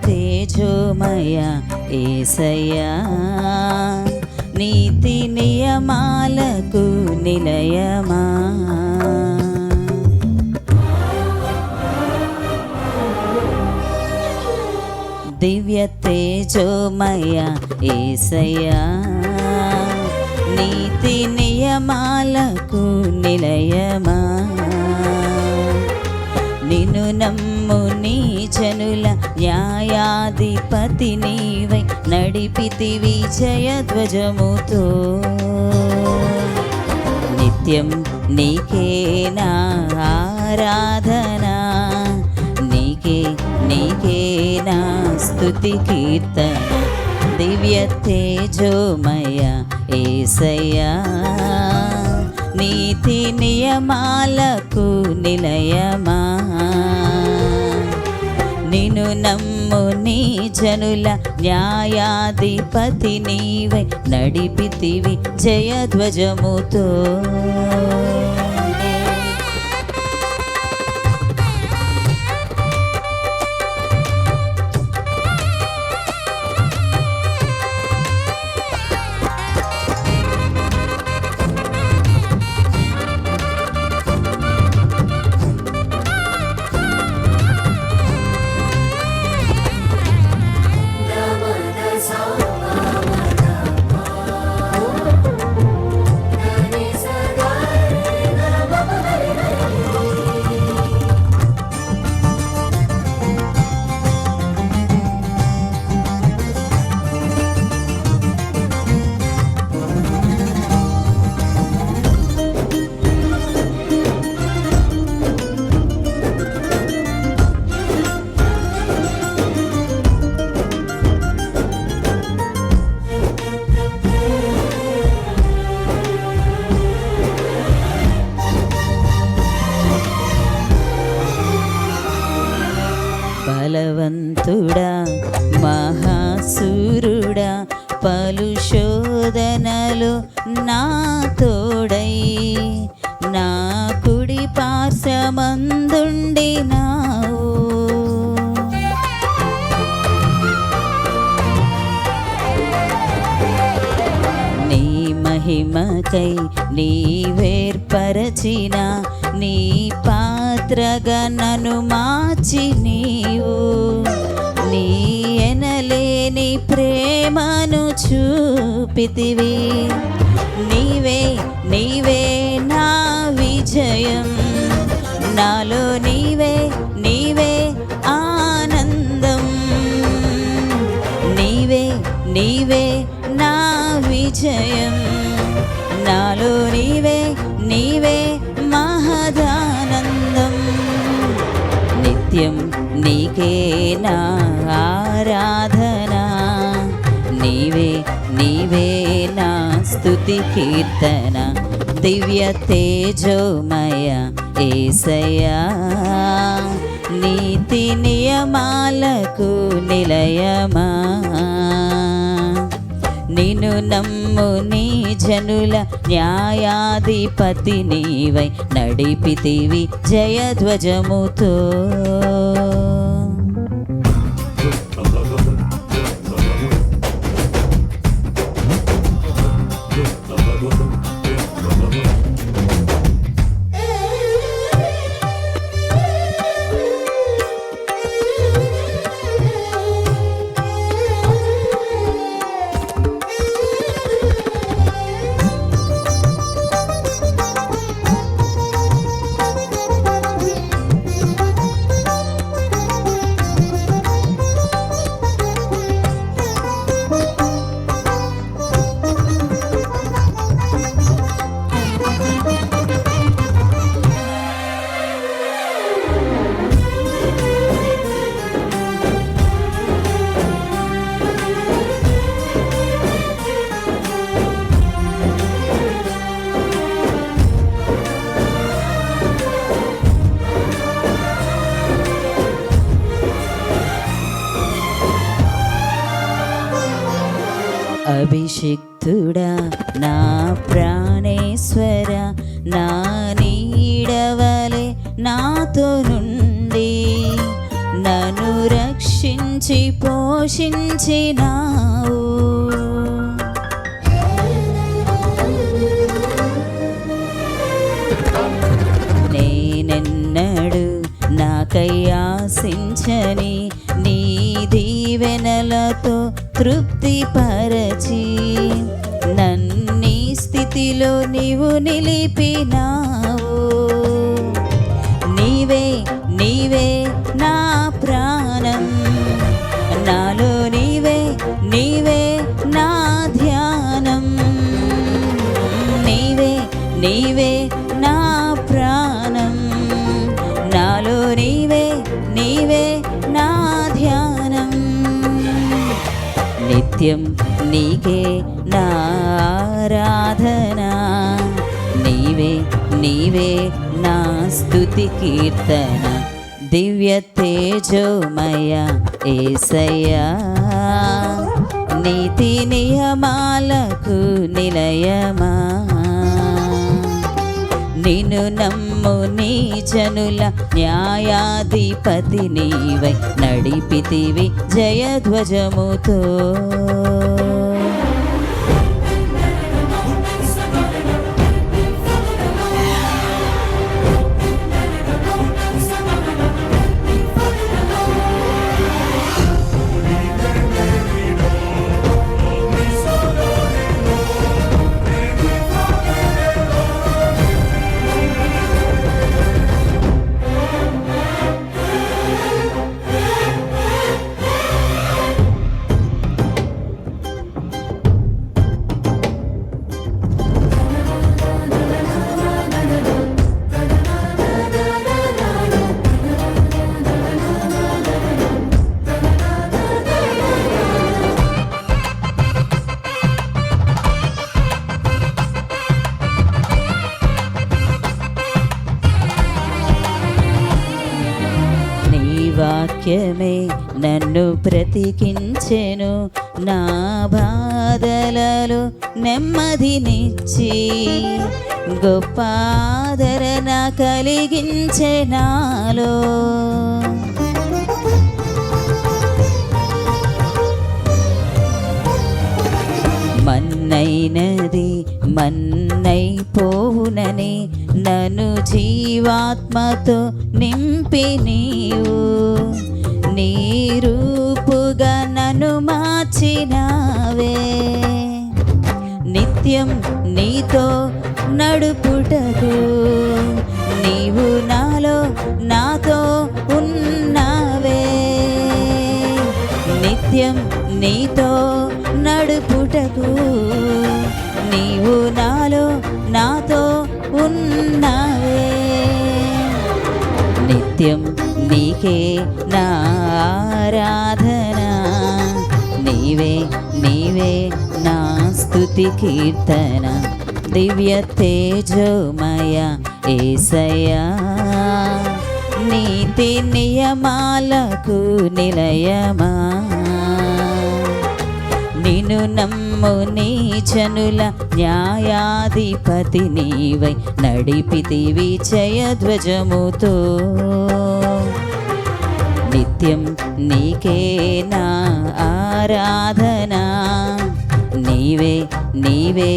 తేజోమయ యేసయ్యా, నీతి నియమాలకు నిలయమా. దివ్య తేజోమయ యేసయ్యా, నీతి నియమాలకు నిలయమా. నిన్ను నమ్ము నీ జనుల న్యాయాధిపతి నీవై నడిపితివి జయధ్వజముతో. నిత్యం నీకే నా ఆరాధన, నీకే నా స్తుతి కీర్తన. దివ్య తేజోమయ యేసయ్యా, నీతి నియమాలకు నిలయమా. నిన్ను నమ్ము నీ జనుల న్యాయాధిపతి నీవై నడిపితివి జయధ్వజముతో. బలవంతుడా మహాసూరుడా, పలు శోధనలు నా తోడై నా కుడి పార్శ్వమందుండినావు. నీ మహిమకై నీవేర్పరచిన నీ పాత్రగా నన్ను మార్చి నీవు నీ ఎనలేని ప్రేమను చూపితివి. నీవే నా విజయం, నాలో నీవే ఆనందం. నీవే నా విజయం, నాలో నీవే మహదానందం. నిత్యం నీకే నా ఆరాధన, నీవే నా స్తుతి కీర్తన. దివ్య తేజోమయ యేసయ్యా, నీతి నియమాలకు నిలయమా. నిన్ను నమ్ము నీ జనుల న్యాయాధిపతి నీవై నడిపితివి జయధ్వజముతో. అభిషిక్తుడా నా ప్రాణేశ్వర, నా నీడవలే నాతో నుండి నన్ను రక్షించ పెంచి పోషించినావు. నేనెన్నడు నాకై ఆశించని నీ దీవెనలతో తృప్తిపరచి నన్నీ స్థితిలో నీవు నిలిపినావు. నీవే నీవే నా ప్రాణం, నాలో నీవే నీవే నా ధ్యానం. నీవే నీవే నా ప్రాణం, నాలో నీవే నీవే నా ధ్యానం. నిత్యం నీకే నా ఆరాధన, నీవే నీవే నా స్తుతి కీర్తన. దివ్య తేజోమయ యేసయ్యా, నీతి నియమాలకు నిలయమా. నిన్ను నమ్ము నీ జనుల న్యాయాధిపతి నీవై నడిపితివి జయధ్వజముతో. వాక్యమే నన్ను బ్రతికించెను, నా బాధలలో నెమ్మదినిచ్చి గొప్ప ఆదరణ కలిగించె నాలో. మన్నైనది మన్నైపోవునని నన్ను జీవాత్మతో నింపి నీవు నీ రూపుగా నన్ను మార్చినావే. నిత్యం నీతో నడుపుటకు నీవు నాలో నాతో ఉన్నావే. నిత్యం నీతో నడుపుటకు నీవు నాలో నాతో ఉన్నావే. నిత్యం నీకే నా ఆరాధన, నీవే నీవే నా స్తుతి కీర్తన. దివ్య తేజోమయ యేసయ్యా, నీతి నియమాలకు నిలయమా. నిన్ను నమ్ము నీ జనుల న్యాయాధిపతి నీవై నడిపితివి జయధ్వజముతో. నిత్యం నీకే నా ఆరాధన, నీవే నీవే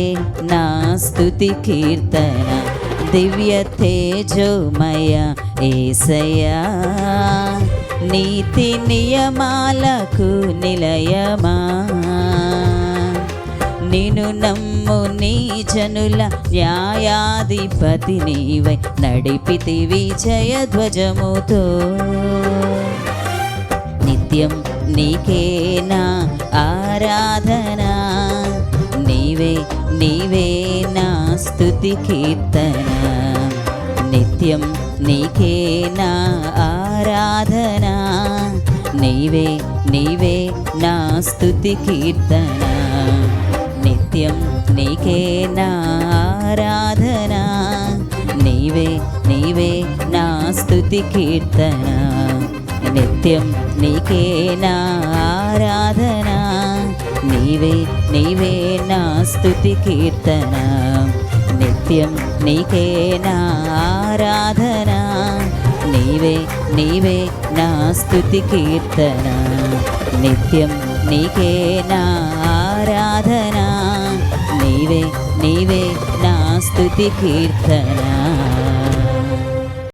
నా స్తుతి కీర్తన. దివ్య తేజోమయ యేసయ్యా, నీతి నియమాలకు నిలయమా. నిన్ను నమ్ము నీ జనుల న్యాయాధిపతి నీవై నడిపితివి జయధ్వజముతో. నిత్యం నీకే నా ఆరాధన, నీవే నీవే నా స్తుతి కీర్తన. నిత్యం నీకే నా ఆరాధన, నీవే నీవే నా స్తుతి కీర్తన. నిత్యం నీకే నా ఆరాధన, నీవే నీవే నా స్తుతి కీర్తన. నిత్యం నీకే నా ఆరాధన, నీవే నీవే నా స్తుతి కీర్తన. నిత్యం నీకే నా ఆరాధన, నీవే నీవే నా స్తుతి కీర్తన నిత్యం నీకే నా ఆరాధన నీవే నీవే నా స్తుతి కీర్తన